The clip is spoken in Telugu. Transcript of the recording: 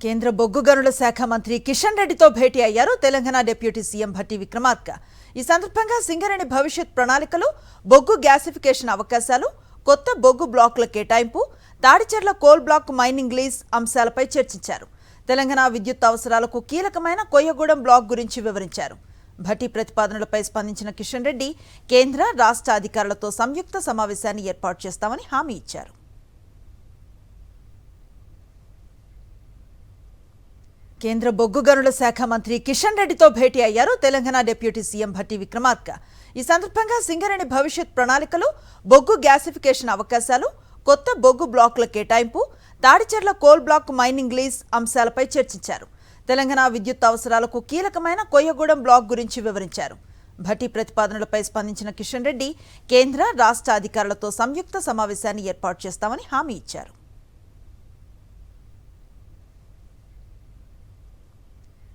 కేంద్ర బొగ్గు గనుల శాఖ మంత్రి కిషన్ రెడ్డితో భేటీ అయ్యారు తెలంగాణ డిప్యూటీ సీఎం భట్టి విక్రమార్క. ఈ సందర్భంగా సింగరేణి భవిష్యత్ ప్రణాళికలు, బొగ్గు గ్యాసిఫికేషన్ అవకాశాలు, కొత్త బొగ్గు బ్లాకుల కేటాయింపు, Tadicherla coal block mining lease అంశాలపై చర్చించారు. తెలంగాణ విద్యుత్ అవసరాలకు కీలకమైన కొయ్యగూడెం బ్లాక్ గురించి వివరించారు. భట్టి ప్రతిపాదనలపై స్పందించిన కిషన్ రెడ్డి కేంద్ర, రాష్ట్ర అధికారులతో సంయుక్త సమావేశాన్ని ఏర్పాటు చేస్తామని హామీ ఇచ్చారు. కేంద్ర బొగ్గు గనుల శాఖ మంత్రి కిషన్ రెడ్డితో భేటీ అయ్యారు తెలంగాణ డిప్యూటీ సీఎం భట్టి విక్రమార్క. ఈ సందర్భంగా సింగరేణి భవిష్యత్ ప్రణాళికలు, బొగ్గు గ్యాసిఫికేషన్ అవకాశాలు, కొత్త బొగ్గు బ్లాకుల కేటాయింపు, Tadicherla coal block mining lease అంశాలపై చర్చించారు. తెలంగాణ విద్యుత్ అవసరాలకు కీలకమైన కొయ్యగూడెం బ్లాక్ గురించి వివరించారు. భట్టి ప్రతిపాదనలపై స్పందించిన కిషన్ రెడ్డి కేంద్ర, రాష్ట్ర అధికారులతో సంయుక్త సమావేశాన్ని ఏర్పాటు చేస్తామని హామీ ఇచ్చారు.